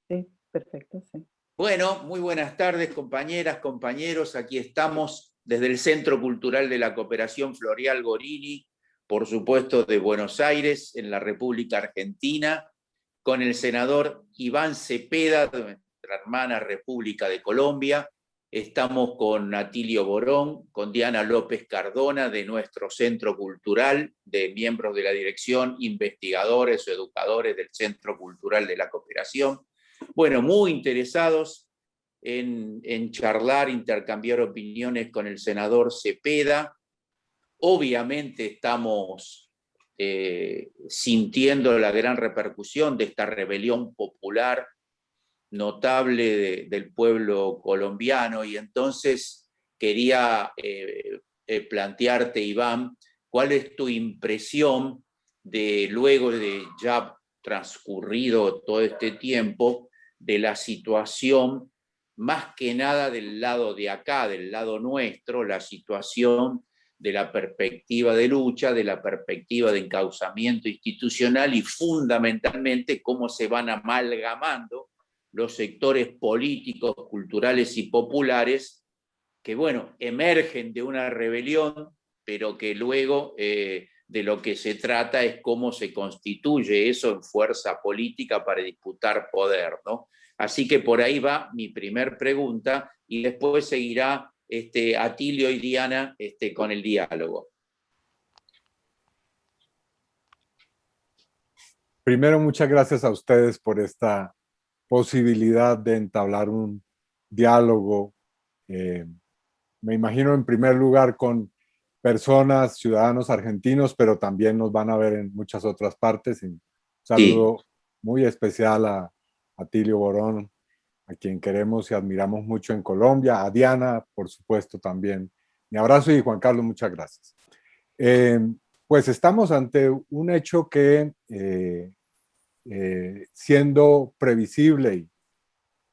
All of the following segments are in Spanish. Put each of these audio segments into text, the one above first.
Sí, perfecto, sí. Bueno, muy buenas tardes, compañeras, compañeros. Aquí estamos desde el Centro Cultural de la Cooperación Floreal Gorini, por supuesto de Buenos Aires, en la República Argentina, con el senador Iván Cepeda, de nuestra hermana República de Colombia. Estamos con Atilio Borón, con Diana López Cardona, de nuestro Centro Cultural, de miembros de la dirección, investigadores o educadores del Centro Cultural de la Cooperación. Bueno, muy interesados en charlar, intercambiar opiniones con el senador Cepeda. Obviamente estamos sintiendo la gran repercusión de esta rebelión popular notable del pueblo colombiano, y entonces quería plantearte, Iván, ¿cuál es tu impresión de luego de ya transcurrido todo este tiempo de la situación, más que nada del lado de acá, del lado nuestro, la situación de la perspectiva de lucha, de la perspectiva de encauzamiento institucional y fundamentalmente cómo se van amalgamando los sectores políticos, culturales y populares que, bueno, emergen de una rebelión, pero que luego de lo que se trata es cómo se constituye eso en fuerza política para disputar poder, ¿no? Así que por ahí va mi primer pregunta y después seguirá Atilio y Diana con el diálogo. Primero, muchas gracias a ustedes por esta posibilidad de entablar un diálogo. Me imagino en primer lugar con personas, ciudadanos argentinos, pero también nos van a ver en muchas otras partes. Y un saludo muy especial a Atilio Borón, a quien queremos y admiramos mucho en Colombia, a Diana, por supuesto, también. Mi abrazo, y Juan Carlos, muchas gracias. Pues estamos ante un hecho que, siendo previsible y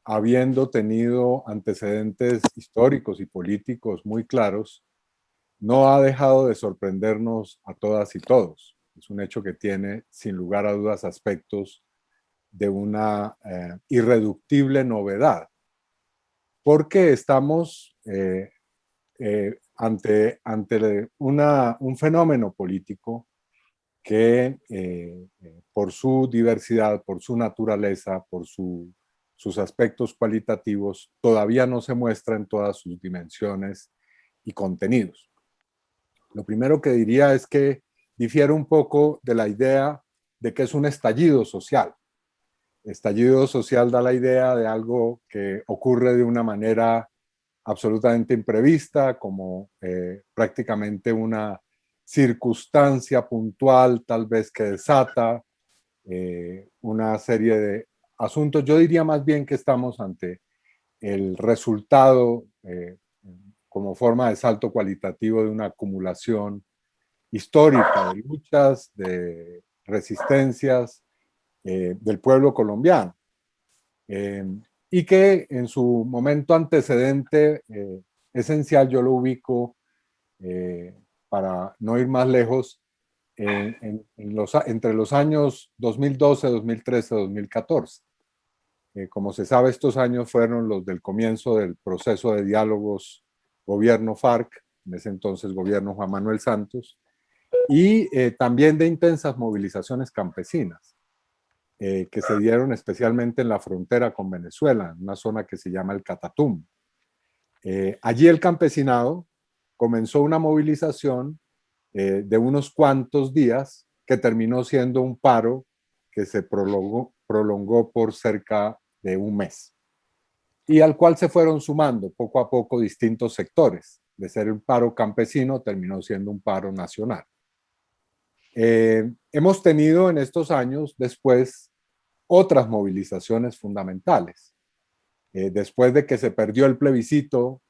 habiendo tenido antecedentes históricos y políticos muy claros, no ha dejado de sorprendernos a todas y todos. Es un hecho que tiene, sin lugar a dudas, aspectos de una irreductible novedad, porque estamos ante un fenómeno político que por su diversidad, por su naturaleza, por sus aspectos cualitativos, todavía no se muestra en todas sus dimensiones y contenidos. Lo primero que diría es que difiere un poco de la idea de que es un estallido social. Estallido social da la idea de algo que ocurre de una manera absolutamente imprevista, como prácticamente una circunstancia puntual, tal vez que desata una serie de asuntos. Yo diría más bien que estamos ante el resultado como forma de salto cualitativo de una acumulación histórica de luchas, de resistencias del pueblo colombiano. Y que en su momento antecedente esencial yo lo ubico, para no ir más lejos, entre los años 2012, 2013, 2014. Como se sabe, estos años fueron los del comienzo del proceso de diálogos gobierno-FARC, en ese entonces gobierno Juan Manuel Santos, y también de intensas movilizaciones campesinas, que se dieron especialmente en la frontera con Venezuela, en una zona que se llama el Catatumbo. Allí el campesinado comenzó una movilización de unos cuantos días que terminó siendo un paro que se prolongó por cerca de un mes, y al cual se fueron sumando poco a poco distintos sectores. De ser un paro campesino terminó siendo un paro nacional. Hemos tenido en estos años después otras movilizaciones fundamentales. Después de que se perdió el plebiscito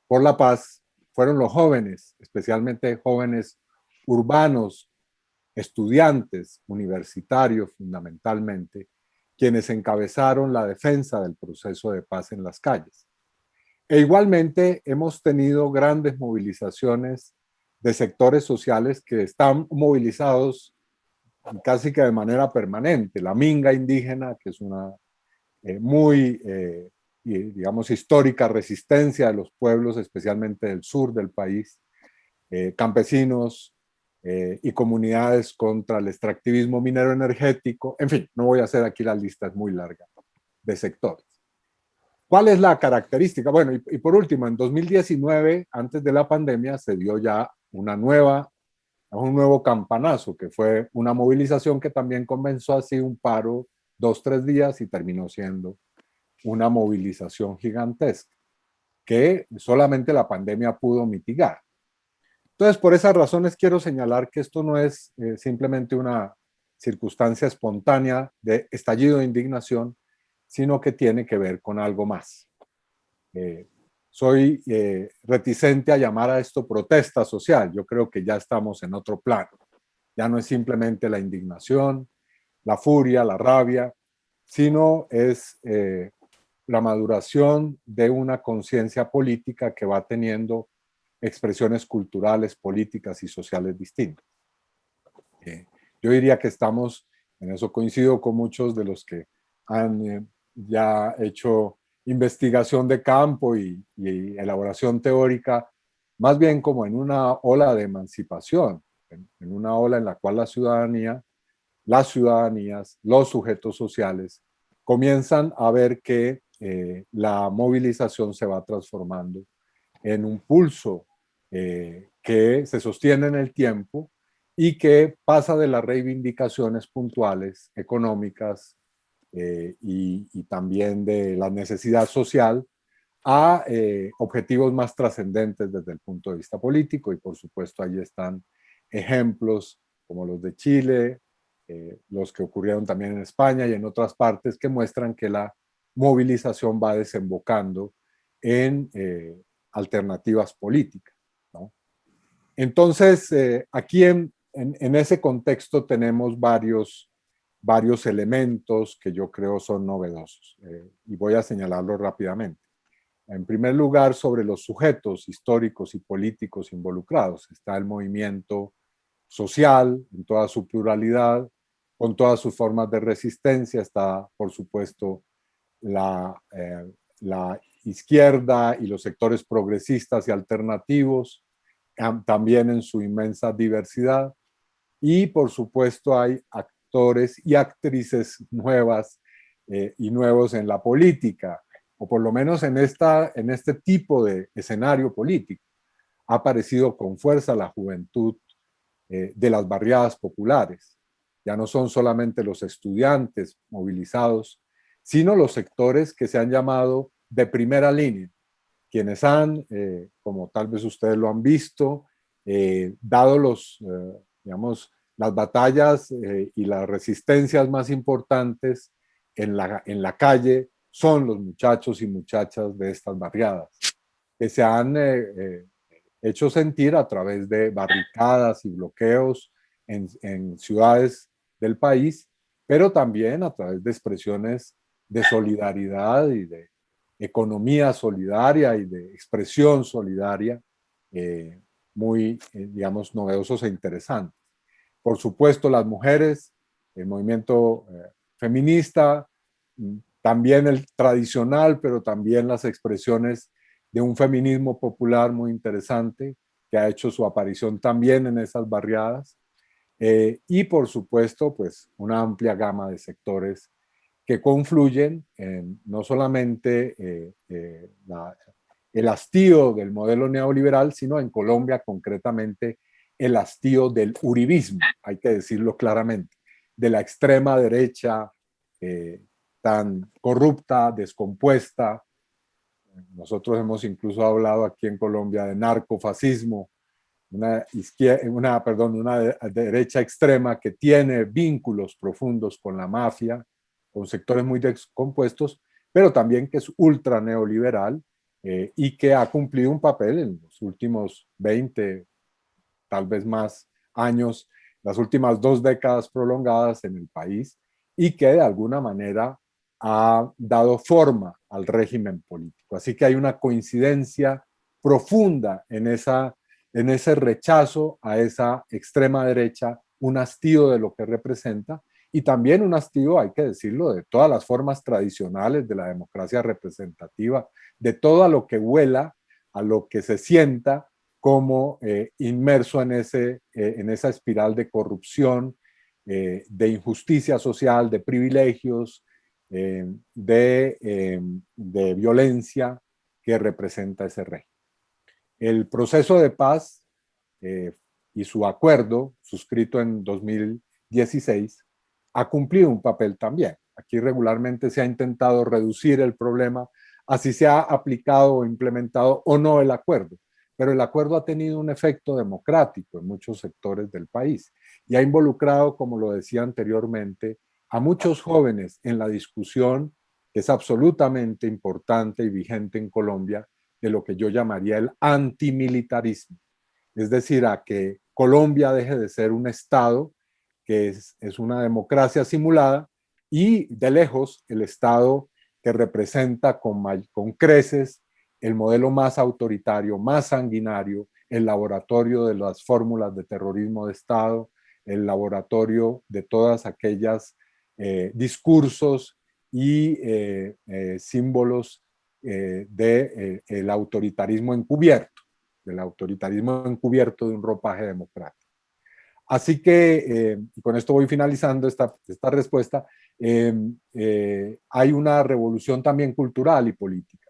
por la paz, fueron los jóvenes, especialmente jóvenes urbanos, estudiantes, universitarios fundamentalmente, quienes encabezaron la defensa del proceso de paz en las calles. E igualmente hemos tenido grandes movilizaciones de sectores sociales que están movilizados casi que de manera permanente. La minga indígena, que es una muy, digamos, histórica resistencia de los pueblos, especialmente del sur del país, campesinos y comunidades contra el extractivismo minero energético. En fin, no voy a hacer aquí la lista, es muy larga, de sectores. ¿Cuál es la característica? Bueno, y por último, en 2019, antes de la pandemia, se dio ya un nuevo campanazo, que fue una movilización que también comenzó así un paro 2, 3 días y terminó siendo una movilización gigantesca que solamente la pandemia pudo mitigar. Entonces, por esas razones quiero señalar que esto no es simplemente una circunstancia espontánea de estallido de indignación, sino que tiene que ver con algo más. Soy reticente a llamar a esto protesta social. Yo creo que ya estamos en otro plano. Ya no es simplemente la indignación, la furia, la rabia, sino es la maduración de una conciencia política que va teniendo expresiones culturales, políticas y sociales distintas. Yo diría que estamos, en eso coincido con muchos de los que han ya hecho investigación de campo y elaboración teórica, más bien como en una ola de emancipación, en una ola en la cual la ciudadanía, las ciudadanías, los sujetos sociales comienzan a ver que la movilización se va transformando en un pulso que se sostiene en el tiempo y que pasa de las reivindicaciones puntuales económicas y también de la necesidad social a objetivos más trascendentes desde el punto de vista político, y por supuesto ahí están ejemplos como los de Chile, los que ocurrieron también en España y en otras partes, que muestran que la movilización va desembocando en alternativas políticas, ¿no? Entonces, aquí en ese contexto tenemos varios elementos que yo creo son novedosos, y voy a señalarlos rápidamente. En primer lugar, sobre los sujetos históricos y políticos involucrados. Está el movimiento social en toda su pluralidad, con todas sus formas de resistencia. Está, por supuesto, la izquierda y los sectores progresistas y alternativos, también en su inmensa diversidad. Y, por supuesto, hay actores y actrices nuevas y nuevos en la política, o por lo menos en este tipo de escenario político. Ha aparecido con fuerza la juventud de las barriadas populares. Ya no son solamente los estudiantes movilizados, sino los sectores que se han llamado de primera línea, quienes han, como tal vez ustedes lo han visto, dado digamos, las batallas y las resistencias más importantes en la calle, son los muchachos y muchachas de estas barriadas, que se han hecho sentir a través de barricadas y bloqueos en ciudades del país, pero también a través de expresiones de solidaridad y de economía solidaria y de expresión solidaria muy, digamos, novedosos e interesantes. Por supuesto, las mujeres, el movimiento feminista, también el tradicional, pero también las expresiones de un feminismo popular muy interesante que ha hecho su aparición también en esas barriadas. Y por supuesto, pues una amplia gama de sectores que confluyen en no solamente el hastío del modelo neoliberal, sino en Colombia concretamente el hastío del uribismo, hay que decirlo claramente, de la extrema derecha tan corrupta, descompuesta. Nosotros hemos incluso hablado aquí en Colombia de narcofascismo, una derecha extrema que tiene vínculos profundos con la mafia, con sectores muy descompuestos, pero también que es ultra neoliberal y que ha cumplido un papel en los últimos 20, tal vez más años, las últimas 2 décadas prolongadas en el país, y que de alguna manera ha dado forma al régimen político. Así que hay una coincidencia profunda en ese rechazo a esa extrema derecha, un hastío de lo que representa, y también un hastío, hay que decirlo, de todas las formas tradicionales de la democracia representativa, de todo a lo que huela, a lo que se sienta como inmerso en esa espiral de corrupción, de injusticia social, de privilegios, de violencia que representa ese régimen. El proceso de paz y su acuerdo, suscrito en 2016, ha cumplido un papel también. Aquí regularmente se ha intentado reducir el problema, así se ha aplicado o implementado o no el acuerdo, pero el acuerdo ha tenido un efecto democrático en muchos sectores del país y ha involucrado, como lo decía anteriormente, a muchos jóvenes en la discusión que es absolutamente importante y vigente en Colombia de lo que yo llamaría el antimilitarismo, es decir, a que Colombia deje de ser un Estado que es una democracia simulada y de lejos el Estado que representa con creces el modelo más autoritario, más sanguinario, el laboratorio de las fórmulas de terrorismo de Estado, el laboratorio de todas aquellas discursos y símbolos del autoritarismo encubierto, del autoritarismo encubierto de un ropaje democrático. Así que, y con esto voy finalizando esta respuesta, hay una revolución también cultural y política,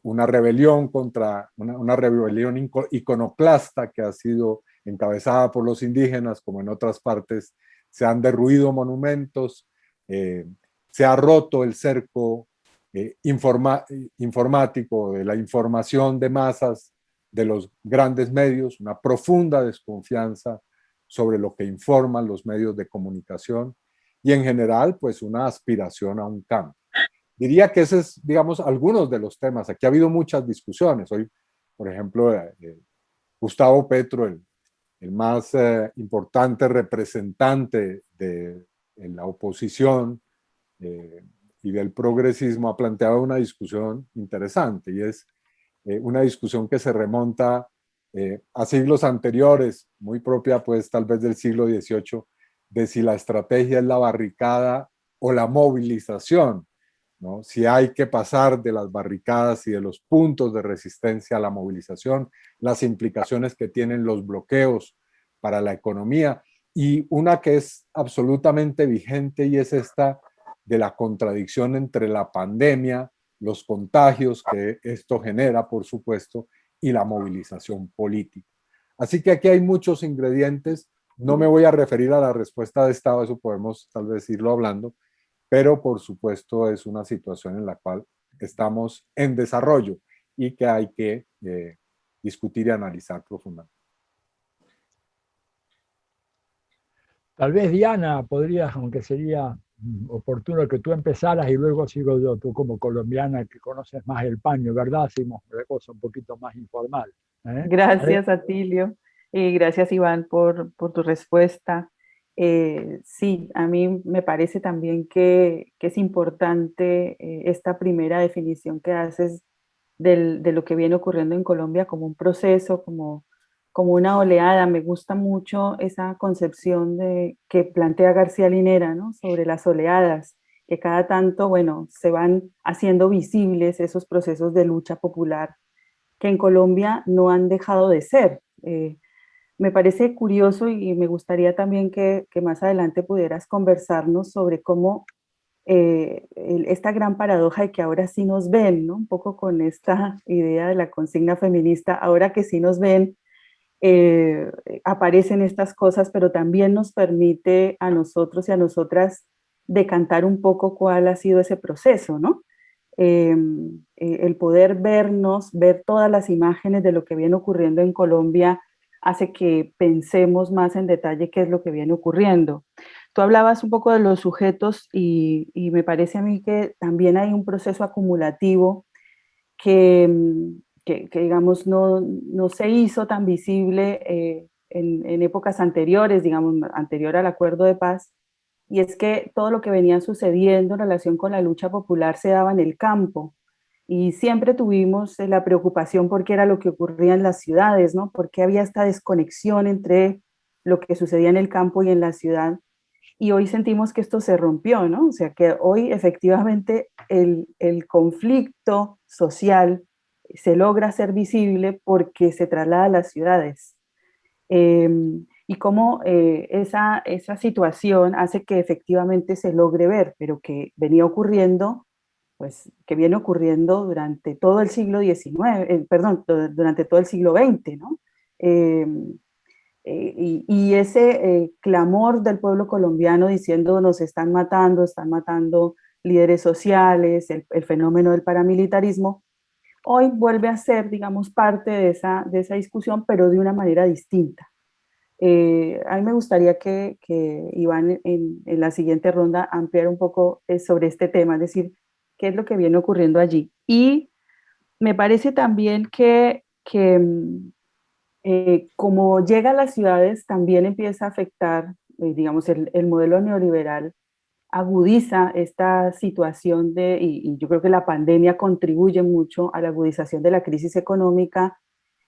una rebelión contra, una rebelión iconoclasta que ha sido encabezada por los indígenas, como en otras partes se han derruido monumentos, se ha roto el cerco informático de la información de masas de los grandes medios, una profunda desconfianza sobre lo que informan los medios de comunicación y en general pues una aspiración a un cambio. Diría que ese es, digamos, algunos de los temas. Aquí ha habido muchas discusiones. Hoy, por ejemplo, Gustavo Petro, el más importante representante de la oposición y del progresismo, ha planteado una discusión interesante y es una discusión que se remonta a siglos anteriores, muy propia pues tal vez del siglo XVIII, de si la estrategia es la barricada o la movilización, ¿no? Si hay que pasar de las barricadas y de los puntos de resistencia a la movilización, las implicaciones que tienen los bloqueos para la economía, y una que es absolutamente vigente y es esta de la contradicción entre la pandemia, los contagios que esto genera, por supuesto, y la movilización política. Así que aquí hay muchos ingredientes. No me voy a referir a la respuesta de Estado, eso podemos tal vez irlo hablando, pero por supuesto es una situación en la cual estamos en desarrollo y que hay que discutir y analizar profundamente. Tal vez Diana podrías, aunque sería oportuno que tú empezaras y luego sigo yo, tú como colombiana que conoces más el paño, ¿verdad? Hacemos una cosa un poquito más informal. Gracias, Atilio, y gracias, Iván, por tu respuesta. Sí, a mí me parece también que es importante esta primera definición que haces de lo que viene ocurriendo en Colombia como un proceso, como una oleada. Me gusta mucho esa concepción que plantea García Linera, ¿no? Sobre las oleadas, que cada tanto, bueno, se van haciendo visibles esos procesos de lucha popular que en Colombia no han dejado de ser. Me parece curioso y me gustaría también que más adelante pudieras conversarnos sobre cómo esta gran paradoja de que ahora sí nos ven, ¿no? Un poco con esta idea de la consigna feminista, ahora que sí nos ven, aparecen estas cosas, pero también nos permite a nosotros y a nosotras decantar un poco cuál ha sido ese proceso, ¿no? El poder vernos, ver todas las imágenes de lo que viene ocurriendo en Colombia, hace que pensemos más en detalle qué es lo que viene ocurriendo. Tú hablabas un poco de los sujetos y me parece a mí que también hay un proceso acumulativo que, digamos, no se hizo tan visible en épocas anteriores, digamos, anterior al Acuerdo de Paz, y es que todo lo que venía sucediendo en relación con la lucha popular se daba en el campo, y siempre tuvimos la preocupación por qué era lo que ocurría en las ciudades, ¿no? Porque había esta desconexión entre lo que sucedía en el campo y en la ciudad. y hoy sentimos que esto se rompió, ¿no? O sea, que hoy efectivamente el conflicto social se logra ser visible porque se traslada a las ciudades. Y cómo esa situación hace que efectivamente se logre ver, pero que venía ocurriendo, pues que viene ocurriendo durante todo el siglo XIX, perdón, durante todo el siglo XX, ¿no? Eh, y ese clamor del pueblo colombiano diciendo nos están matando líderes sociales, el fenómeno del paramilitarismo, hoy vuelve a ser, digamos, parte de esa discusión, pero de una manera distinta. A mí me gustaría que Iván en la siguiente ronda ampliara un poco sobre este tema, es decir, qué es lo que viene ocurriendo allí. Y me parece también como llega a las ciudades, también empieza a afectar, digamos, el modelo neoliberal agudiza esta situación y yo creo que la pandemia contribuye mucho a la agudización de la crisis económica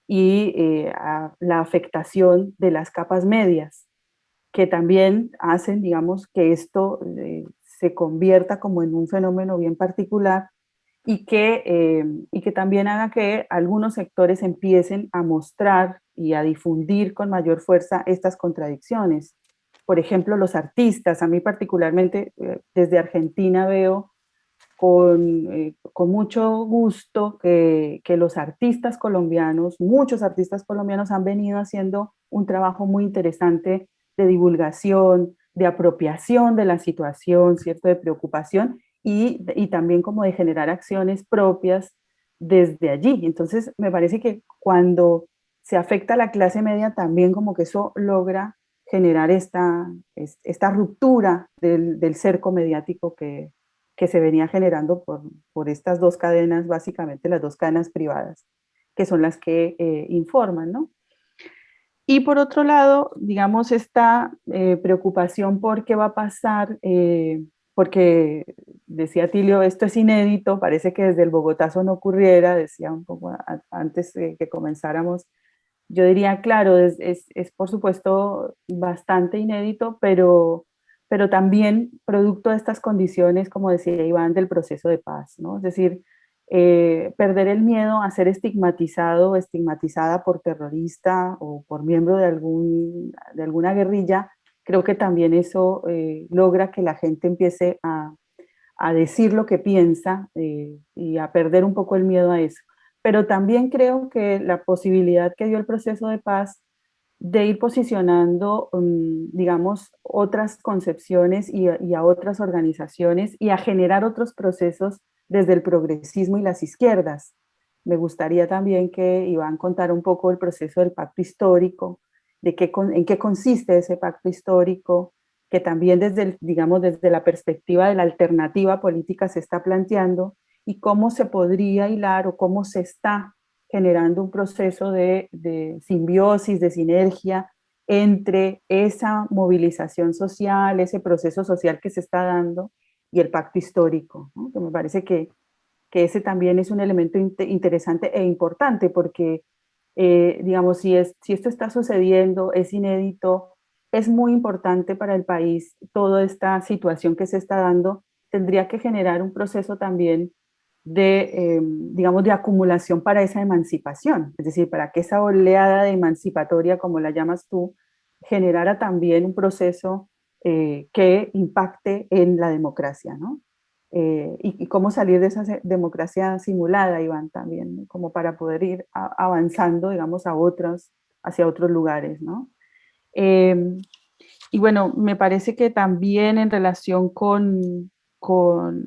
y a la afectación de las capas medias, que también hacen, digamos, que esto se convierta como en un fenómeno bien particular y que también haga que algunos sectores empiecen a mostrar y a difundir con mayor fuerza estas contradicciones. Por ejemplo, los artistas, a mí particularmente desde Argentina veo con mucho gusto que los artistas colombianos, muchos artistas colombianos han venido haciendo un trabajo muy interesante de divulgación, de apropiación de la situación, ¿cierto? De preocupación y también como de generar acciones propias desde allí. Entonces, me parece que cuando se afecta a la clase media, también como que eso logra generar esta ruptura del cerco mediático que se venía generando por estas dos cadenas, básicamente las dos cadenas privadas, que son las que informan, ¿no? Y por otro lado, digamos, esta preocupación por qué va a pasar, porque decía Tilio, esto es inédito, parece que desde el Bogotazo no ocurriera, decía un poco antes que comenzáramos. Yo diría, claro, es por supuesto bastante inédito, pero también producto de estas condiciones, como decía Iván, del proceso de paz, ¿no? Es decir, perder el miedo a ser estigmatizado o estigmatizada por terrorista o por miembro de alguna guerrilla, creo que también eso logra que la gente empiece a decir lo que piensa y a perder un poco el miedo a eso. Pero también creo que la posibilidad que dio el proceso de paz de ir posicionando, digamos, otras concepciones y a otras organizaciones y a generar otros procesos desde el progresismo y las izquierdas. Me gustaría también que Iván contara un poco el proceso del pacto histórico, en qué consiste ese pacto histórico, que también digamos, desde la perspectiva de la alternativa política se está planteando, y cómo se podría hilar o cómo se está generando un proceso de simbiosis, de sinergia entre esa movilización social, ese proceso social que se está dando y el pacto histórico, ¿no? Que me parece que ese también es un elemento interesante e importante porque, digamos, si esto está sucediendo, es inédito, es muy importante para el país toda esta situación que se está dando, tendría que generar un proceso también digamos, de acumulación para esa emancipación, es decir, para que esa oleada de emancipatoria, como la llamas tú, generara también un proceso que impacte en la democracia, ¿no? Y cómo salir de esa democracia simulada, Iván, también, ¿no? Como para poder ir avanzando, digamos, hacia otros lugares, ¿no? Eh, y bueno, me parece que también en relación con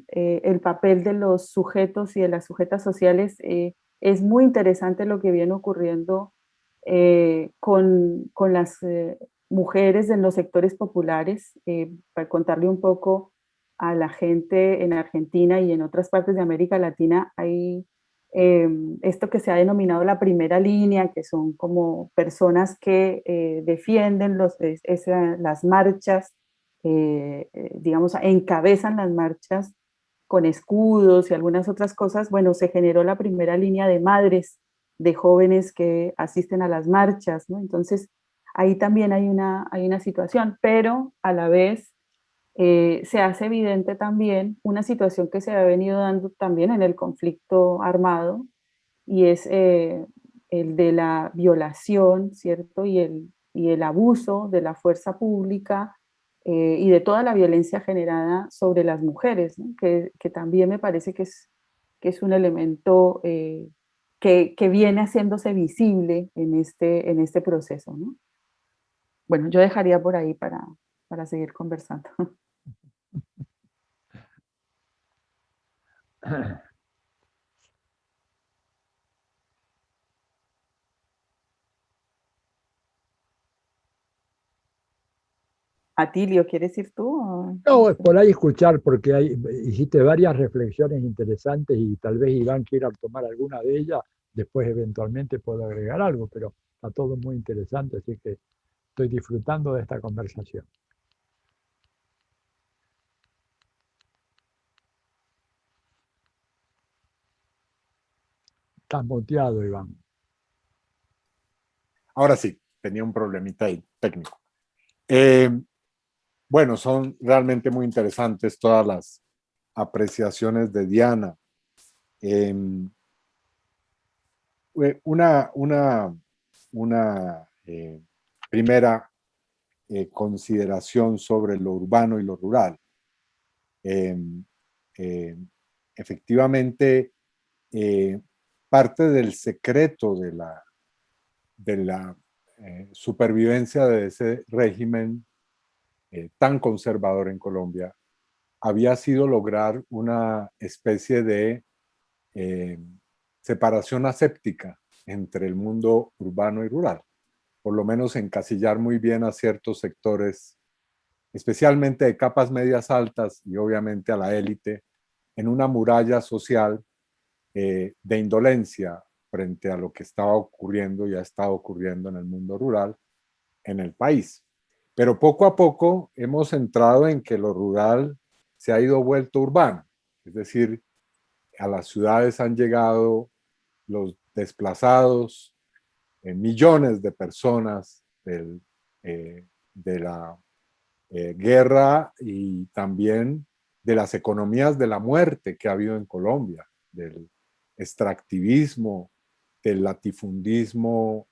el papel de los sujetos y de las sujetas sociales, es muy interesante lo que viene ocurriendo con las mujeres en los sectores populares. Para contarle un poco a la gente en Argentina y en otras partes de América Latina, hay esto que se ha denominado la primera línea, que son como personas que defienden las marchas, digamos, encabezan las marchas con escudos y algunas otras cosas. Bueno, se generó la primera línea de madres de jóvenes que asisten a las marchas, ¿no? Entonces, ahí también hay una situación, pero a la vez se hace evidente también una situación que se ha venido dando también en el conflicto armado, y es el de la violación, ¿cierto? Y el abuso de la fuerza pública y de toda la violencia generada sobre las mujeres, ¿no? Que también me parece que es un elemento que viene haciéndose visible en este proceso, ¿no? Bueno, yo dejaría por ahí para seguir conversando. Atilio, ¿quieres ir tú? No, es por ahí escuchar, porque hiciste varias reflexiones interesantes y tal vez Iván quiera tomar alguna de ellas, después eventualmente puedo agregar algo, pero está todo muy interesante, así que estoy disfrutando de esta conversación. Estás muteado, Iván. Ahora sí, tenía un problemita ahí técnico. Bueno, son realmente muy interesantes todas las apreciaciones de Diana. Eh, una primera consideración sobre lo urbano y lo rural. Eh, eh, efectivamente, parte del secreto de la supervivencia de ese régimen tan conservador en Colombia había sido lograr una especie de eh, separación aséptica entre el mundo urbano y rural, por lo menos encasillar muy bien a ciertos sectores, especialmente de capas medias altas y obviamente a la élite, en una muralla social de indolencia frente a lo que estaba ocurriendo y ha estado ocurriendo en el mundo rural en el país. Pero poco a poco hemos entrado en que lo rural se ha ido vuelto urbano, es decir, a las ciudades han llegado los desplazados, millones de personas de la guerra y también de las economías de la muerte que ha habido en Colombia, del extractivismo, del latifundismo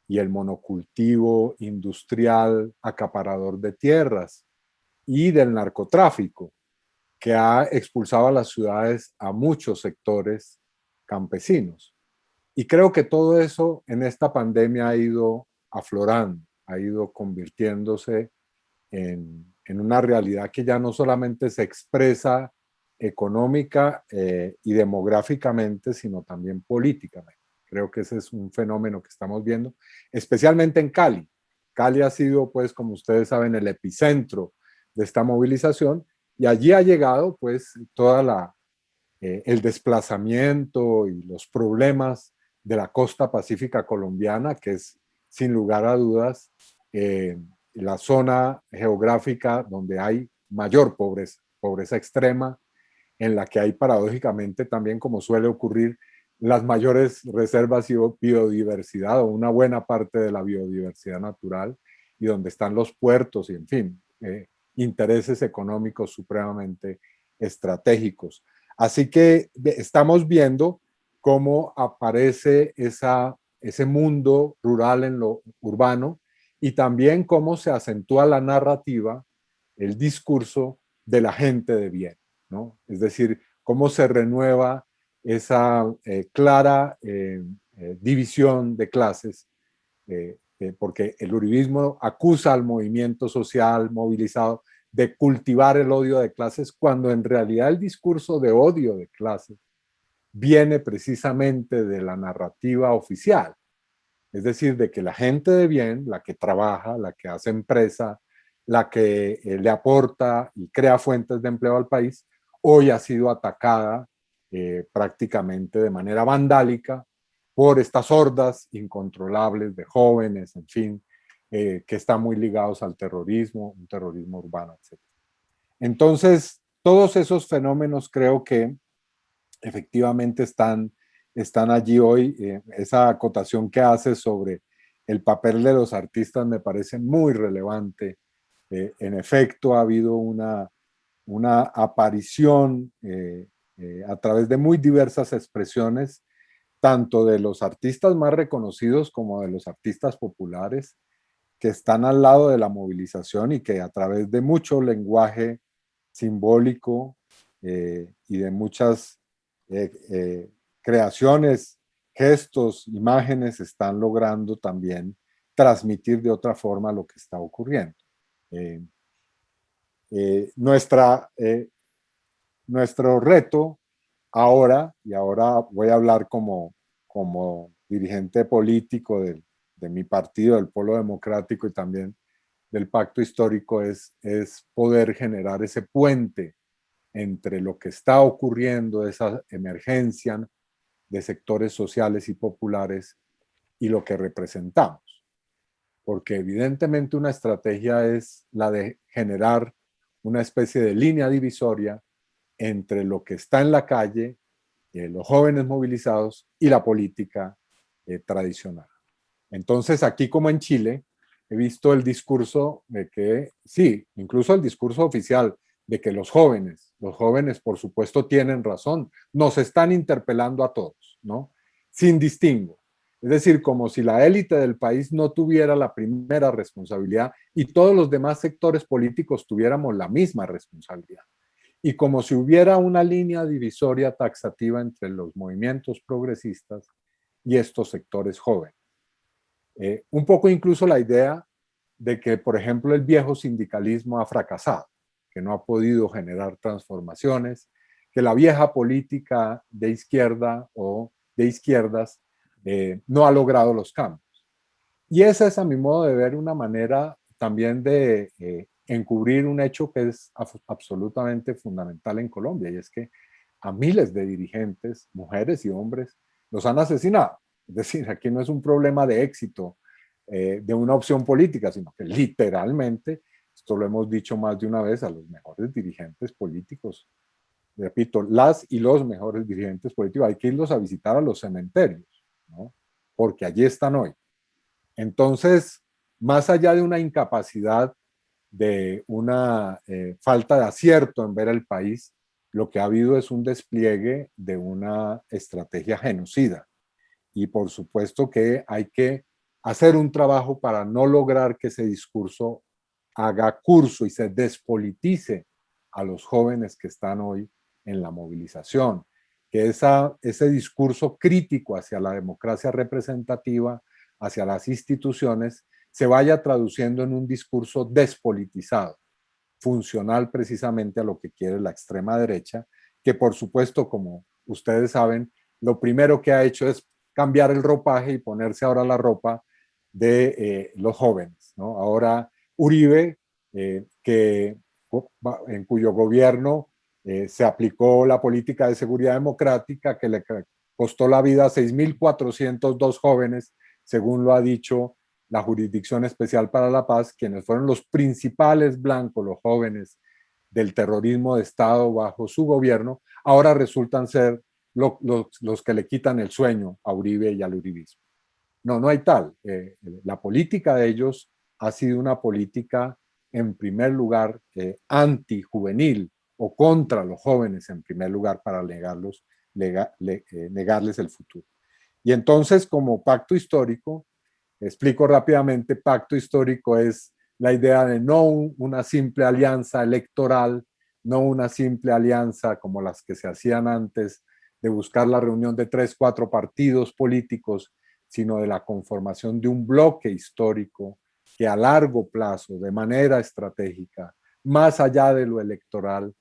y el monocultivo industrial acaparador de tierras y del narcotráfico, que ha expulsado a las ciudades a muchos sectores campesinos. Y creo que todo eso en esta pandemia ha ido aflorando, ha ido convirtiéndose en una realidad que ya no solamente se expresa económica y demográficamente, sino también políticamente. Creo que ese es un fenómeno que estamos viendo, especialmente en Cali. Cali ha sido, pues, como ustedes saben, el epicentro de esta movilización y allí ha llegado, pues, el desplazamiento y los problemas de la costa pacífica colombiana, que es, sin lugar a dudas, la zona geográfica donde hay mayor pobreza, pobreza extrema, en la que hay paradójicamente también, como suele ocurrir, las mayores reservas y biodiversidad o una buena parte de la biodiversidad natural y donde están los puertos y, en fin, intereses económicos supremamente estratégicos. Así que estamos viendo cómo aparece ese mundo rural en lo urbano y también cómo se acentúa la narrativa, el discurso de la gente de bien, ¿no? Es decir, cómo se renueva esa clara división de clases, porque el uribismo acusa al movimiento social movilizado de cultivar el odio de clases, cuando en realidad el discurso de odio de clases viene precisamente de la narrativa oficial. Es decir, de que la gente de bien, la que trabaja, la que hace empresa, la que le aporta y crea fuentes de empleo al país, hoy ha sido atacada prácticamente de manera vandálica por estas hordas incontrolables de jóvenes, en fin, que están muy ligados al terrorismo, un terrorismo urbano, etc. Entonces, todos esos fenómenos creo que efectivamente están allí hoy. Esa acotación que hace sobre el papel de los artistas me parece muy relevante En efecto, ha habido una aparición a través de muy diversas expresiones, tanto de los artistas más reconocidos como de los artistas populares, que están al lado de la movilización y que a través de mucho lenguaje simbólico y de muchas creaciones, gestos, imágenes, están logrando también transmitir de otra forma lo que está ocurriendo. Eh, nuestro reto ahora, y ahora voy a hablar como dirigente político de mi partido, del Polo Democrático y también del Pacto Histórico, es poder generar ese puente entre lo que está ocurriendo, esa emergencia de sectores sociales y populares y lo que representamos. Porque evidentemente una estrategia es la de generar una especie de línea divisoria entre lo que está en la calle, los jóvenes movilizados y la política tradicional. Entonces, aquí como en Chile, he visto el discurso de que, sí, incluso el discurso oficial de que los jóvenes por supuesto tienen razón, nos están interpelando a todos, ¿no? Sin distingo. Es decir, como si la élite del país no tuviera la primera responsabilidad y todos los demás sectores políticos tuviéramos la misma responsabilidad. Y como si hubiera una línea divisoria taxativa entre los movimientos progresistas y estos sectores jóvenes. Un poco incluso la idea de que, por ejemplo, el viejo sindicalismo ha fracasado, que no ha podido generar transformaciones, que la vieja política de izquierda o de izquierdas no ha logrado los cambios. Y esa es, a mi modo de ver, una manera también de encubrir un hecho que es absolutamente fundamental en Colombia, y es que a miles de dirigentes, mujeres y hombres, los han asesinado. Es decir, aquí no es un problema de éxito de una opción política, sino que literalmente, esto lo hemos dicho más de una vez, a los mejores dirigentes políticos, repito, las y los mejores dirigentes políticos, hay que irlos a visitar a los cementerios, ¿no? Porque allí están hoy. Entonces, más allá de una incapacidad, de una falta de acierto en ver el país, lo que ha habido es un despliegue de una estrategia genocida. Y por supuesto que hay que hacer un trabajo para no lograr que ese discurso haga curso y se despolitice a los jóvenes que están hoy en la movilización, que ese discurso crítico hacia la democracia representativa, hacia las instituciones, se vaya traduciendo en un discurso despolitizado, funcional precisamente a lo que quiere la extrema derecha, que por supuesto, como ustedes saben, lo primero que ha hecho es cambiar el ropaje y ponerse ahora la ropa de los jóvenes, ¿no? Ahora Uribe, en cuyo gobierno se aplicó la política de seguridad democrática que le costó la vida a 6.402 jóvenes, según lo ha dicho la Jurisdicción Especial para la Paz, quienes fueron los principales blancos, los jóvenes del terrorismo de Estado bajo su gobierno, ahora resultan ser los que le quitan el sueño a Uribe y al uribismo. No, no hay tal. La política de ellos ha sido una política, en primer lugar, antijuvenil o contra los jóvenes, en primer lugar, para negarles el futuro. Y entonces, como pacto histórico, explico rápidamente, pacto histórico es la idea de no una simple alianza electoral, no una simple alianza como las que se hacían antes, de buscar la reunión de 3, 4 partidos políticos, sino de la conformación de un bloque histórico que a largo plazo, de manera estratégica, más allá de lo electoral,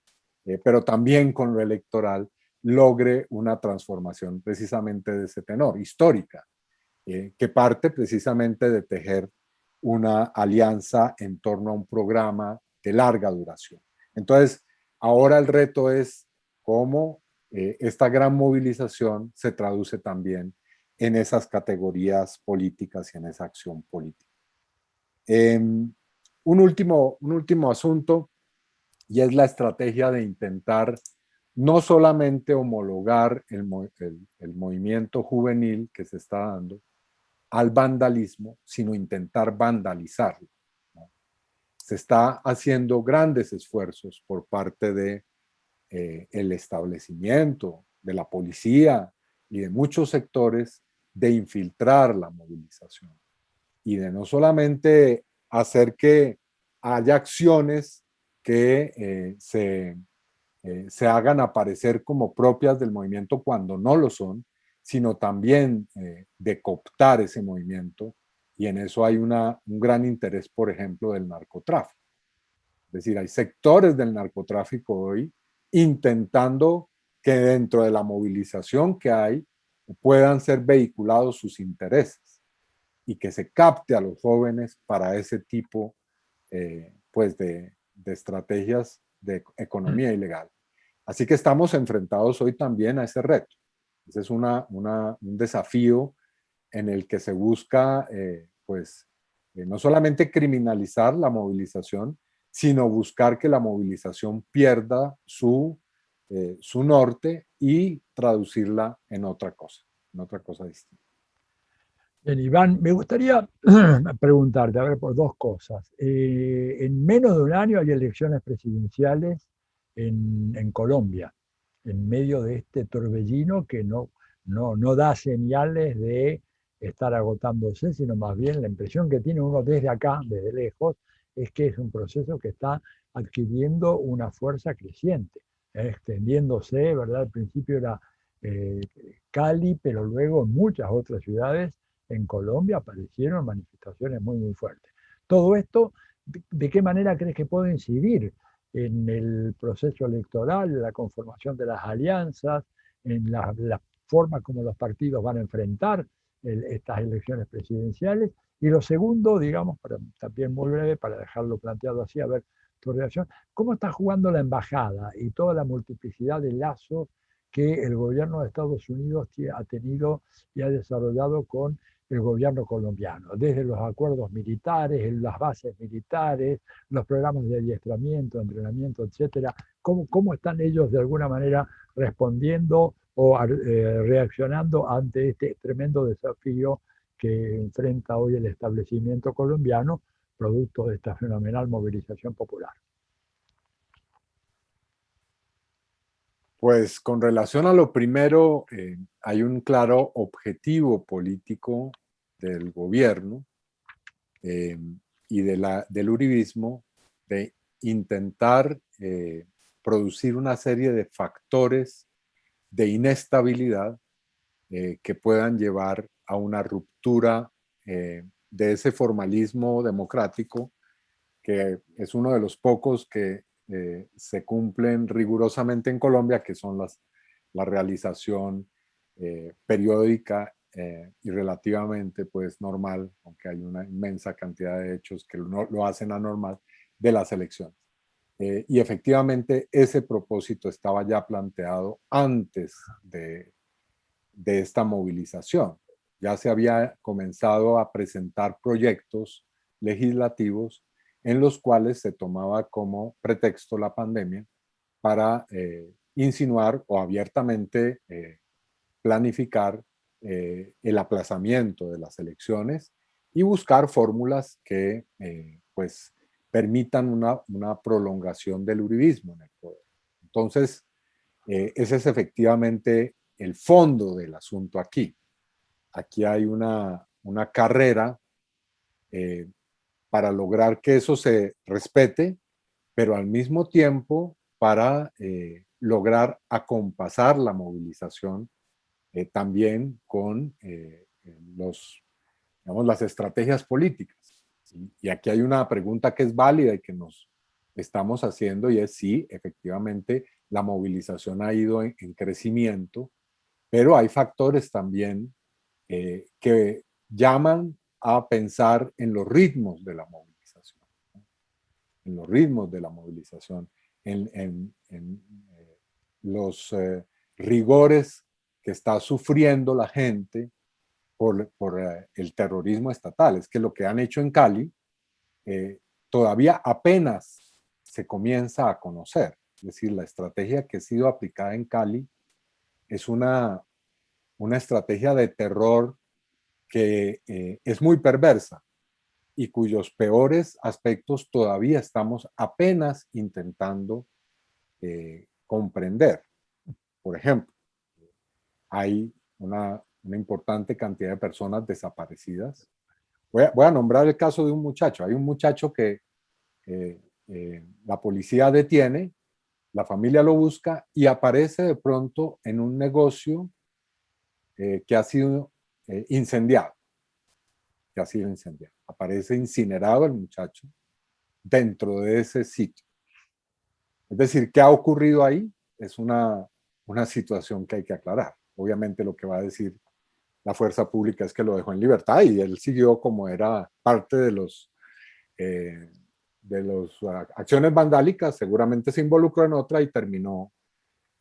pero también con lo electoral, logre una transformación precisamente de ese tenor, histórica, que parte precisamente de tejer una alianza en torno a un programa de larga duración. Entonces, ahora el reto es cómo esta gran movilización se traduce también en esas categorías políticas y en esa acción política. Un último asunto, y es la estrategia de intentar no solamente homologar el movimiento juvenil que se está dando al vandalismo, sino intentar vandalizarlo, ¿no? se está haciendo grandes esfuerzos por parte de el establecimiento, de la policía y de muchos sectores de infiltrar la movilización y de no solamente hacer que haya acciones que se hagan aparecer como propias del movimiento cuando no lo son, sino también de cooptar ese movimiento, y en eso hay un gran interés, por ejemplo, del narcotráfico. Es decir, hay sectores del narcotráfico hoy intentando que dentro de la movilización que hay puedan ser vehiculados sus intereses y que se capte a los jóvenes para ese tipo pues de estrategias de economía ilegal. Así que estamos enfrentados hoy también a ese reto. Ese es un desafío en el que se busca no solamente criminalizar la movilización, sino buscar que la movilización pierda su norte y traducirla en otra cosa distinta. Bien, Iván, me gustaría preguntarte, a ver, por dos cosas. En menos de un año hay elecciones presidenciales en Colombia, en medio de este torbellino que no da señales de estar agotándose, sino más bien la impresión que tiene uno desde acá, desde lejos, es que es un proceso que está adquiriendo una fuerza creciente, extendiéndose, ¿verdad? Al principio era eh, Cali, pero luego en muchas otras ciudades en Colombia aparecieron manifestaciones muy fuertes. Todo esto, ¿de qué manera crees que puede incidir en el proceso electoral, en la conformación de las alianzas, en la forma como los partidos van a enfrentar estas elecciones presidenciales? Y lo segundo, digamos, también muy breve, para dejarlo planteado así, a ver tu reacción, ¿cómo está jugando la embajada y toda la multiplicidad de lazos que el gobierno de Estados Unidos ha tenido y ha desarrollado con el gobierno colombiano, desde los acuerdos militares, las bases militares, los programas de adiestramiento, entrenamiento, etcétera? ¿Cómo están ellos de alguna manera respondiendo o reaccionando ante este tremendo desafío que enfrenta hoy el establecimiento colombiano, producto de esta fenomenal movilización popular? Pues con relación a lo primero, hay un claro objetivo político del gobierno y del uribismo de intentar producir una serie de factores de inestabilidad que puedan llevar a una ruptura de ese formalismo democrático, que es uno de los pocos que se cumplen rigurosamente en Colombia, que son la realización periódica y relativamente pues normal, aunque hay una inmensa cantidad de hechos que lo hacen anormal, de las elecciones. Y efectivamente ese propósito estaba ya planteado antes de esta movilización. Ya se había comenzado a presentar proyectos legislativos en los cuales se tomaba como pretexto la pandemia para insinuar o abiertamente planificar el aplazamiento de las elecciones y buscar fórmulas que pues permitan una prolongación del uribismo en el poder. Entonces, ese es efectivamente el fondo del asunto aquí. Aquí hay una carrera para lograr que eso se respete, pero al mismo tiempo para lograr acompasar la movilización también con las estrategias políticas. Y aquí hay una pregunta que es válida y que nos estamos haciendo, y es si efectivamente la movilización ha ido en crecimiento, pero hay factores también que llaman a pensar en los ritmos de la movilización, ¿no? En los ritmos de la movilización, en los rigores que está sufriendo la gente por el terrorismo estatal. Es que lo que han hecho en Cali todavía apenas se comienza a conocer. Es decir, la estrategia que ha sido aplicada en Cali es una estrategia de terror que es muy perversa, y cuyos peores aspectos todavía estamos apenas intentando comprender. Por ejemplo, hay una importante cantidad de personas desaparecidas. Voy a nombrar el caso de un muchacho. Hay un muchacho que la policía detiene, la familia lo busca y aparece de pronto en un negocio que ha sido incendiado. Aparece incinerado el muchacho dentro de ese sitio. Es decir, ¿qué ha ocurrido ahí? Es una situación que hay que aclarar. Obviamente lo que va a decir la fuerza pública es que lo dejó en libertad y él siguió como era parte de las acciones vandálicas, seguramente se involucró en otra y terminó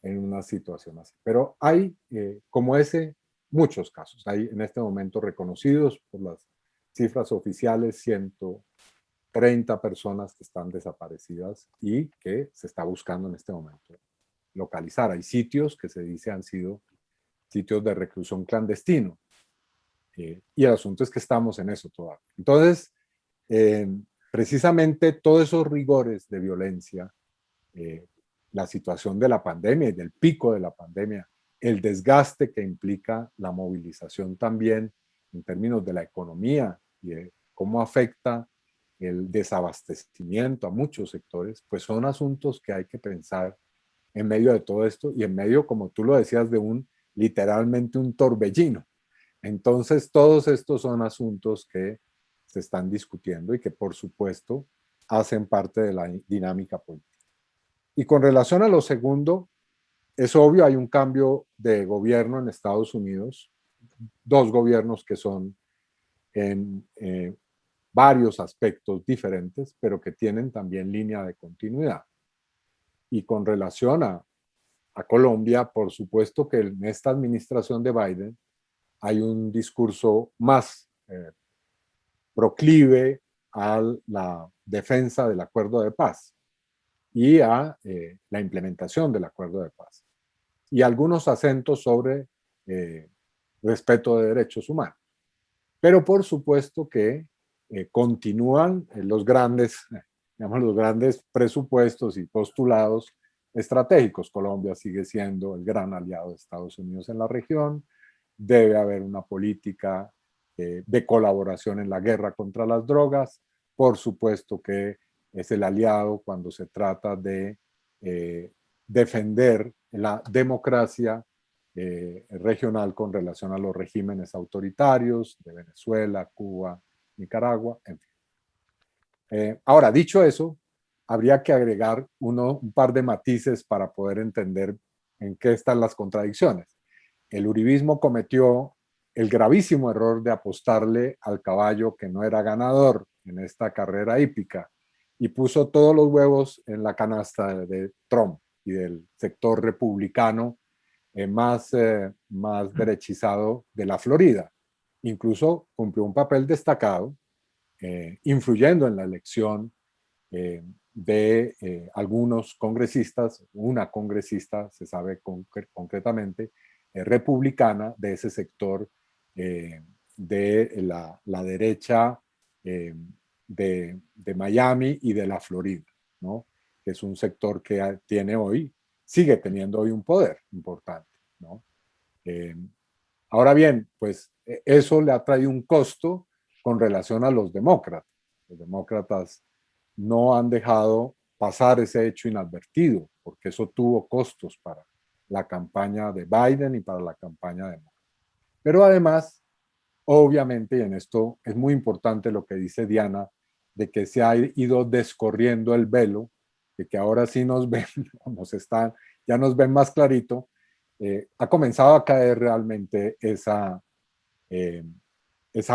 en una situación así. Pero hay, como ese, muchos casos. Hay en este momento reconocidos por las cifras oficiales 130 personas que están desaparecidas y que se está buscando en este momento localizar. Hay sitios que se dice han sido sitios de reclusión clandestino. Y el asunto es que estamos en eso todavía. Entonces, precisamente todos esos rigores de violencia, la situación de la pandemia y del pico de la pandemia, el desgaste que implica la movilización también en términos de la economía y de cómo afecta el desabastecimiento a muchos sectores, pues son asuntos que hay que pensar en medio de todo esto y en medio, como tú lo decías, de literalmente un torbellino. Entonces, todos estos son asuntos que se están discutiendo y que, por supuesto, hacen parte de la dinámica política. Y con relación a lo segundo, es obvio, hay un cambio de gobierno en Estados Unidos, dos gobiernos que son en varios aspectos diferentes, pero que tienen también línea de continuidad. Y con relación a Colombia, por supuesto que en esta administración de Biden hay un discurso más proclive a la defensa del acuerdo de paz y a la implementación del acuerdo de paz. Y algunos acentos sobre respeto de derechos humanos. Pero por supuesto que continúan los grandes presupuestos y postulados estratégicos. Colombia sigue siendo el gran aliado de Estados Unidos en la región. Debe haber una política de colaboración en la guerra contra las drogas. Por supuesto que es el aliado cuando se trata de defender la democracia regional con relación a los regímenes autoritarios de Venezuela, Cuba, Nicaragua, en fin. Ahora, dicho eso, habría que agregar un par de matices para poder entender en qué están las contradicciones. El uribismo cometió el gravísimo error de apostarle al caballo que no era ganador en esta carrera hípica y puso todos los huevos en la canasta de Trump y del sector republicano más derechizado de la Florida. Incluso cumplió un papel destacado, influyendo en la elección de algunos congresistas, una congresista, se sabe concretamente, republicana de ese sector de la derecha de Miami y de la Florida, ¿no? Que es un sector que sigue teniendo hoy un poder importante, ¿no? Ahora bien, pues eso le ha traído un costo con relación a los demócratas. Los demócratas no han dejado pasar ese hecho inadvertido, porque eso tuvo costos para la campaña de Biden y para la campaña demócrata. Pero además, obviamente, y en esto es muy importante lo que dice Diana, de que se ha ido descorriendo el velo, de que ahora sí nos ven, ya nos ven más clarito, ha comenzado a caer realmente esa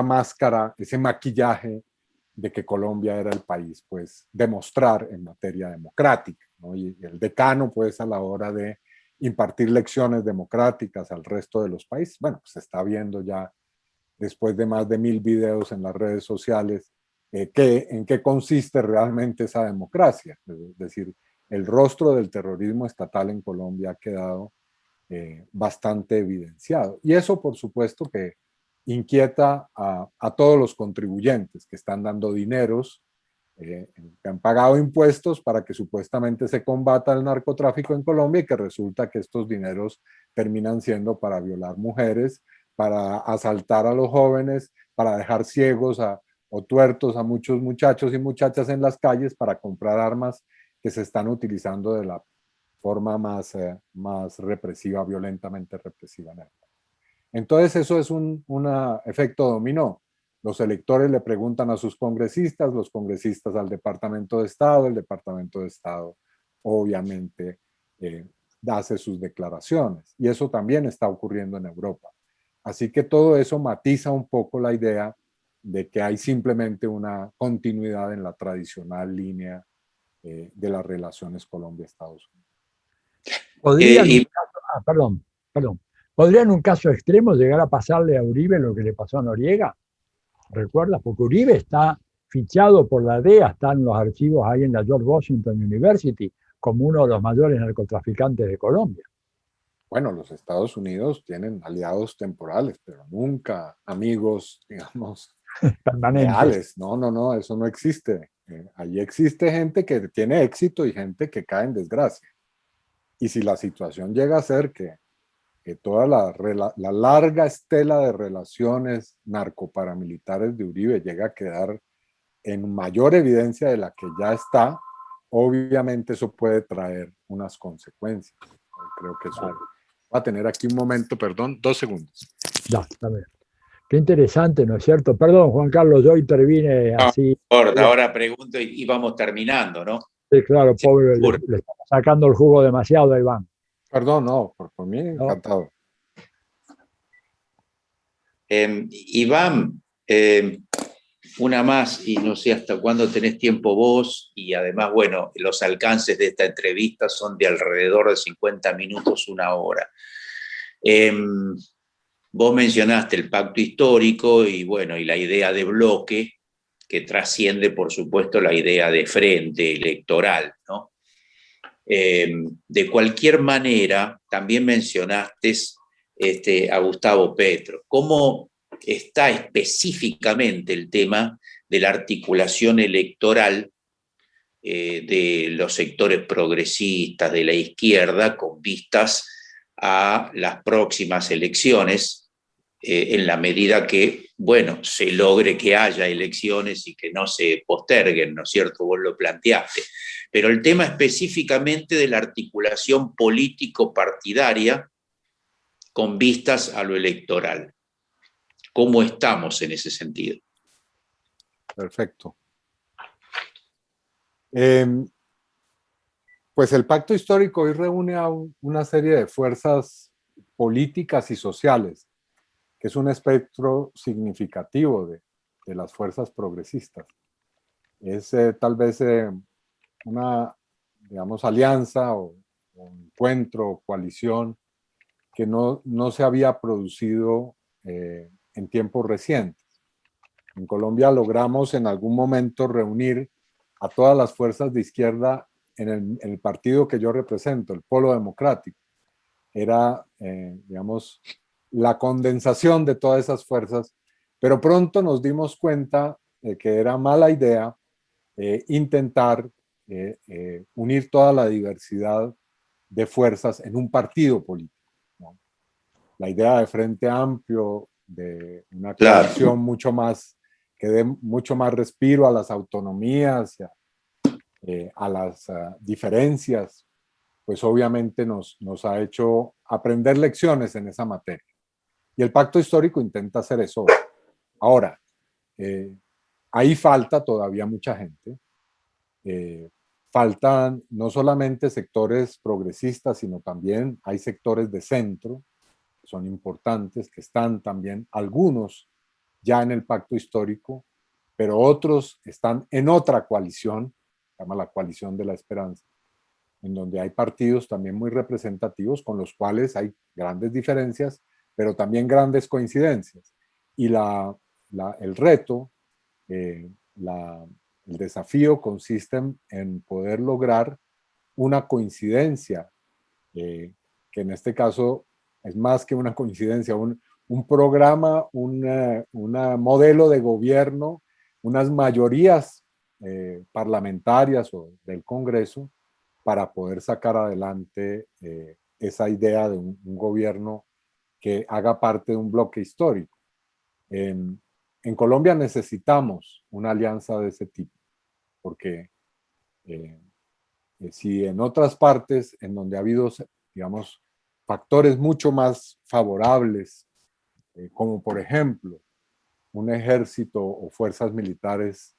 máscara, ese maquillaje de que Colombia era el país, pues, demostrar en materia democrática, ¿no? Y el decano, pues, a la hora de impartir lecciones democráticas al resto de los países, bueno, pues se está viendo ya después de más de 1000 videos en las redes sociales, en qué consiste realmente esa democracia. Es decir, el rostro del terrorismo estatal en Colombia ha quedado bastante evidenciado. Y eso, por supuesto, que inquieta a todos los contribuyentes que están dando dineros, que han pagado impuestos para que supuestamente se combata el narcotráfico en Colombia y que resulta que estos dineros terminan siendo para violar mujeres, para asaltar a los jóvenes, para dejar ciegos o tuertos a muchos muchachos y muchachas en las calles para comprar armas que se están utilizando de la forma más represiva, violentamente represiva. Entonces eso es un efecto dominó. Los electores le preguntan a sus congresistas, los congresistas al Departamento de Estado, el Departamento de Estado obviamente hace sus declaraciones. Y eso también está ocurriendo en Europa. Así que todo eso matiza un poco la idea de que hay simplemente una continuidad en la tradicional línea de las relaciones Colombia-Estados Unidos. ¿Podría en un caso, perdón, ¿podría en un caso extremo llegar a pasarle a Uribe lo que le pasó a Noriega? ¿Recuerdas? Porque Uribe está fichado por la DEA, está en los archivos ahí en la George Washington University, como uno de los mayores narcotraficantes de Colombia. Bueno, los Estados Unidos tienen aliados temporales, pero nunca amigos, digamos, Permanentes. leales. No, eso no existe. Allí existe gente que tiene éxito y gente que cae en desgracia. Y si la situación llega a ser que toda la larga estela de relaciones narcoparamilitares de Uribe llega a quedar en mayor evidencia de la que ya está, obviamente eso puede traer unas consecuencias. Creo que eso va a tener aquí un momento, perdón, 2 segundos. Ya, está bien. Qué interesante, ¿no es cierto? Perdón, Juan Carlos, yo intervine así. Ahora pregunto y vamos terminando, ¿no? Sí, claro, pobre, le estamos sacando el jugo demasiado a Iván. Perdón, no, por mí encantado. Iván, una más, y no sé hasta cuándo tenés tiempo vos, y además, bueno, los alcances de esta entrevista son de alrededor de 50 minutos, 1 hora. Vos mencionaste el pacto histórico y, bueno, y la idea de bloque, que trasciende, por supuesto, la idea de frente electoral, ¿no? De cualquier manera, también mencionaste a Gustavo Petro. ¿Cómo está específicamente el tema de la articulación electoral de los sectores progresistas de la izquierda con vistas a las próximas elecciones, en la medida que, bueno, se logre que haya elecciones y que no se posterguen, ¿no es cierto? Vos lo planteaste. Pero el tema específicamente de la articulación político-partidaria con vistas a lo electoral. ¿Cómo estamos en ese sentido? Perfecto. Pues el pacto histórico hoy reúne a una serie de fuerzas políticas y sociales, que es un espectro significativo de las fuerzas progresistas. Es tal vez una, digamos, alianza o encuentro o coalición que no se había producido en tiempos recientes. En Colombia logramos en algún momento reunir a todas las fuerzas de izquierda en el partido que yo represento, el Polo Democrático. Era, digamos, la condensación de todas esas fuerzas, pero pronto nos dimos cuenta de que era mala idea intentar unir toda la diversidad de fuerzas en un partido político, ¿no? La idea de Frente Amplio, de una coalición mucho más, que dé mucho más respiro a las autonomías, a las diferencias, pues obviamente nos ha hecho aprender lecciones en esa materia. Y el pacto histórico intenta hacer eso. Ahora, ahí falta todavía mucha gente. Faltan no solamente sectores progresistas, sino también hay sectores de centro, que son importantes, que están también algunos ya en el pacto histórico, pero otros están en otra coalición, se llama la coalición de la esperanza, en donde hay partidos también muy representativos con los cuales hay grandes diferencias, pero también grandes coincidencias. Y el reto, el desafío consiste en poder lograr una coincidencia, que en este caso es más que una coincidencia, un programa, un modelo de gobierno, unas mayorías parlamentarias o del Congreso para poder sacar adelante esa idea de un gobierno que haga parte de un bloque histórico. En Colombia necesitamos una alianza de ese tipo, porque si en otras partes en donde ha habido, digamos, factores mucho más favorables, como por ejemplo un ejército o fuerzas militares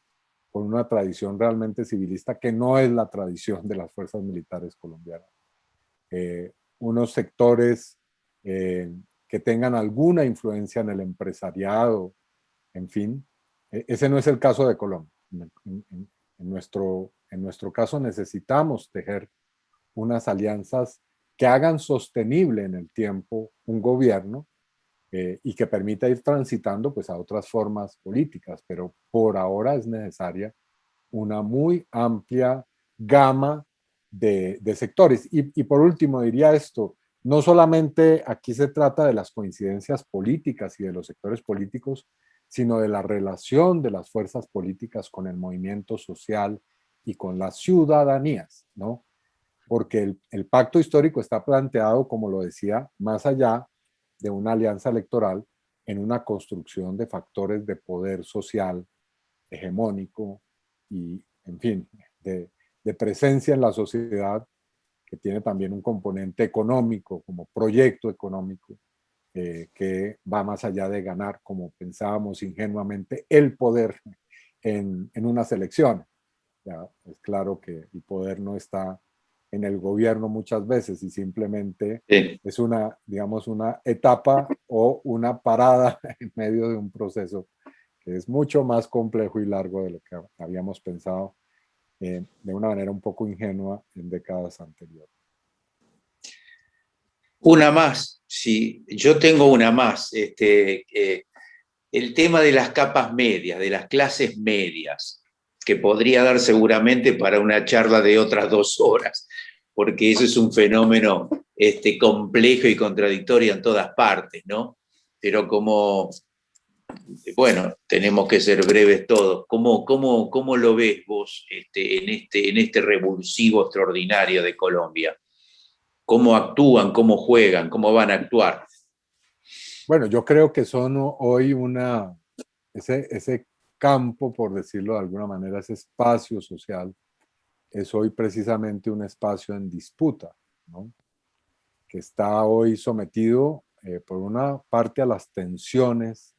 con una tradición realmente civilista que no es la tradición de las fuerzas militares colombianas. Unos sectores que tengan alguna influencia en el empresariado, en fin. Ese no es el caso de Colombia. En nuestro caso necesitamos tejer unas alianzas que hagan sostenible en el tiempo un gobierno y que permita ir transitando pues, a otras formas políticas, pero por ahora es necesaria una muy amplia gama de sectores. Y por último diría esto, no solamente aquí se trata de las coincidencias políticas y de los sectores políticos, sino de la relación de las fuerzas políticas con el movimiento social y con las ciudadanías, ¿no? Porque el pacto histórico está planteado, como lo decía, más allá de una alianza electoral en una construcción de factores de poder social hegemónico y, en fin, de presencia en la sociedad que tiene también un componente económico, como proyecto económico, que va más allá de ganar, como pensábamos ingenuamente, el poder en unas elecciones. Ya, es claro que el poder no está en el gobierno muchas veces y simplemente Sí. es una, digamos, una etapa o una parada en medio de un proceso que es mucho más complejo y largo de lo que habíamos pensado de una manera un poco ingenua en décadas anteriores. Una más, sí, yo tengo una más. El tema de las capas medias, de las clases medias, que podría dar seguramente para una charla de otras 2 horas, porque eso es un fenómeno complejo y contradictorio en todas partes, ¿no? Pero como, bueno, tenemos que ser breves todos. ¿Cómo lo ves vos en este revulsivo extraordinario de Colombia? ¿Cómo actúan, cómo juegan, cómo van a actuar? Bueno, yo creo que son hoy ese campo, por decirlo de alguna manera, ese espacio social, es hoy precisamente un espacio en disputa, ¿no? Que está hoy sometido, por una parte, a las tensiones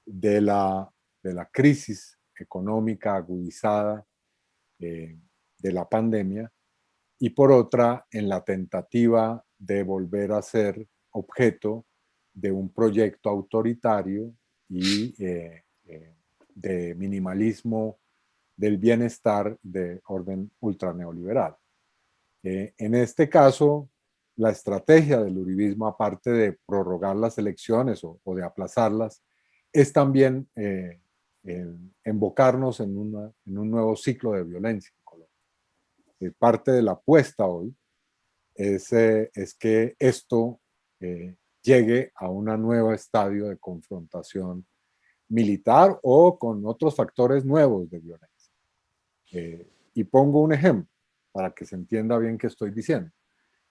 de la crisis económica agudizada de la pandemia, y por otra, en la tentativa de volver a ser objeto de un proyecto autoritario y de minimalismo del bienestar de orden ultraneoliberal. En este caso, la estrategia del uribismo, aparte de prorrogar las elecciones o de aplazarlas, es también embocarnos en un nuevo ciclo de violencia en Colombia. Parte de la apuesta hoy es que esto llegue a un nuevo estadio de confrontación militar o con otros factores nuevos de violencia. Y pongo un ejemplo para que se entienda bien qué estoy diciendo.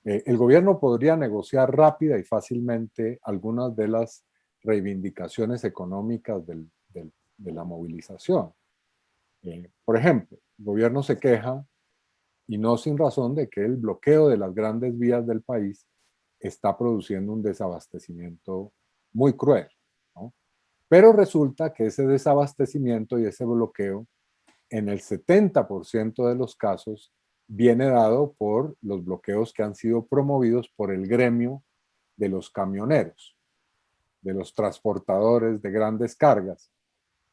El gobierno podría negociar rápida y fácilmente algunas de las reivindicaciones económicas de la movilización. Por ejemplo, el gobierno se queja, y no sin razón, de que el bloqueo de las grandes vías del país está produciendo un desabastecimiento muy cruel, ¿no? Pero resulta que ese desabastecimiento y ese bloqueo, en el 70% de los casos, viene dado por los bloqueos que han sido promovidos por el gremio de los camioneros, de los transportadores de grandes cargas,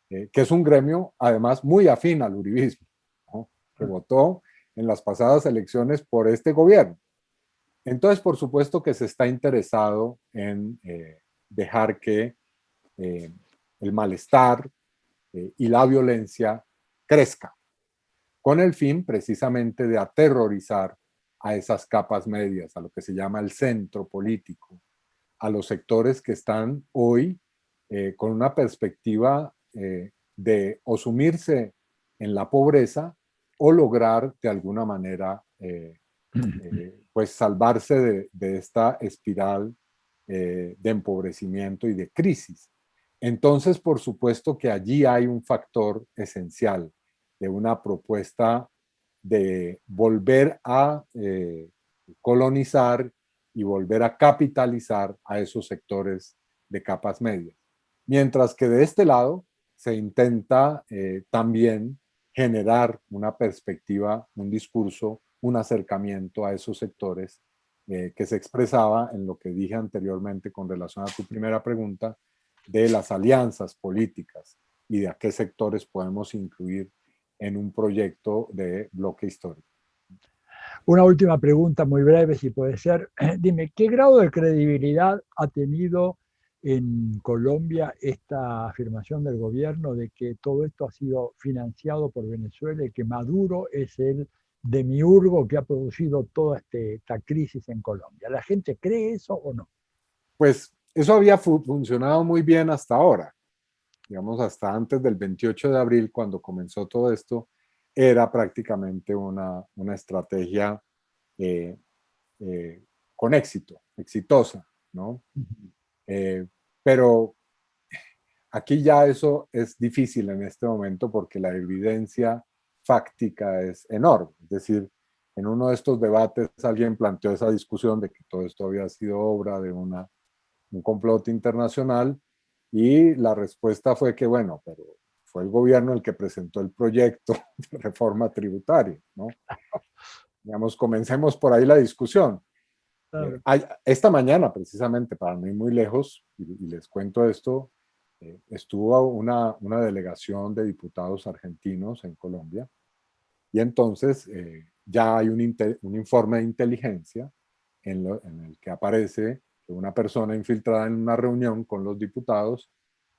que es un gremio además muy afín al uribismo, ¿no? Que votó en las pasadas elecciones por este gobierno. Entonces, por supuesto que se está interesado en dejar que el malestar y la violencia crezca, con el fin precisamente de aterrorizar a esas capas medias, a lo que se llama el centro político, a los sectores que están hoy con una perspectiva de o sumirse en la pobreza o lograr de alguna manera pues salvarse de esta espiral de empobrecimiento y de crisis. Entonces, por supuesto que allí hay un factor esencial de una propuesta de volver a colonizar y volver a capitalizar a esos sectores de capas medias. Mientras que de este lado se intenta también generar una perspectiva, un discurso, un acercamiento a esos sectores que se expresaba en lo que dije anteriormente con relación a tu primera pregunta, de las alianzas políticas y de a qué sectores podemos incluir en un proyecto de bloque histórico. Una última pregunta muy breve, si puede ser. Dime, ¿qué grado de credibilidad ha tenido en Colombia esta afirmación del gobierno de que todo esto ha sido financiado por Venezuela y que Maduro es el demiurgo que ha producido toda esta crisis en Colombia? ¿La gente cree eso o no? Pues eso había funcionado muy bien hasta ahora. Digamos, hasta antes del 28 de abril, cuando comenzó todo esto, era prácticamente una estrategia con éxito, exitosa, ¿no? Pero aquí ya eso es difícil en este momento porque la evidencia fáctica es enorme. Es decir, en uno de estos debates alguien planteó esa discusión de que todo esto había sido obra de un complot internacional y la respuesta fue que, bueno, pero fue el gobierno el que presentó el proyecto de reforma tributaria, ¿no? Digamos, comencemos por ahí la discusión. Claro. Esta mañana, precisamente, para no ir muy lejos, y les cuento esto, estuvo una delegación de diputados argentinos en Colombia, y entonces ya hay un informe de inteligencia en el que aparece que una persona infiltrada en una reunión con los diputados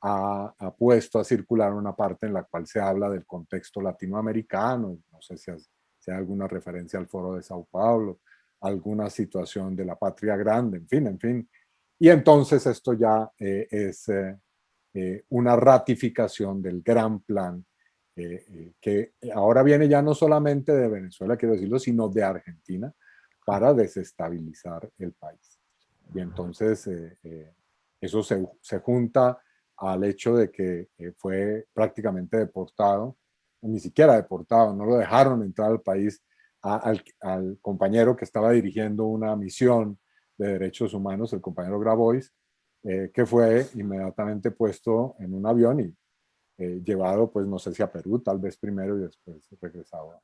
ha puesto a circular una parte en la cual se habla del contexto latinoamericano, no sé si hay alguna referencia al Foro de Sao Paulo, alguna situación de la Patria Grande, en fin. Y entonces esto ya es una ratificación del gran plan que ahora viene ya no solamente de Venezuela, quiero decirlo, sino de Argentina, para desestabilizar el país. Y entonces eso se junta al hecho de que fue prácticamente deportado, ni siquiera deportado, no lo dejaron entrar al país al compañero que estaba dirigiendo una misión de derechos humanos, el compañero Grabois, que fue inmediatamente puesto en un avión y llevado, pues no sé si a Perú, tal vez primero y después regresado a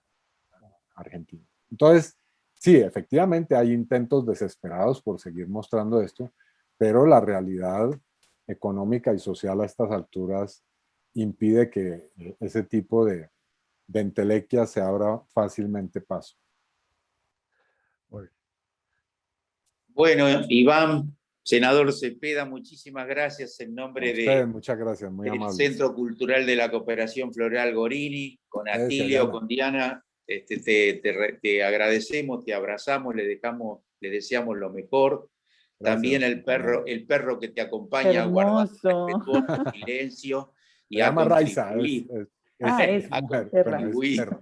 Argentina. Entonces, sí, efectivamente hay intentos desesperados por seguir mostrando esto, pero la realidad económica y social a estas alturas impide que ese tipo de entelequia se abra fácilmente paso. Bueno, Iván, senador Cepeda, muchísimas gracias en nombre muchas gracias, muy del amables. Centro Cultural de la Cooperación Floral Gorini, con Atilio, con Diana. Te agradecemos, te abrazamos, le deseamos lo mejor. Gracias. También el perro que te acompaña guardando respetuoso silencio y ha contribuido. Es mujer, pero es perra.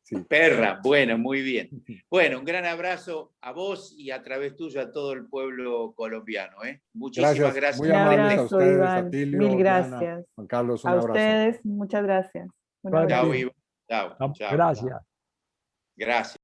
Sí. Perra, bueno, muy bien. Bueno, un gran abrazo a vos y a través tuyo a todo el pueblo colombiano. Muchísimas gracias. Muy amables a ustedes, Iván. Atilio, Mil gracias. Diana, Juan Carlos, un a abrazo. Ustedes, muchas gracias. Un abrazo. Chao, Iván. Chao. Gracias. Gracias.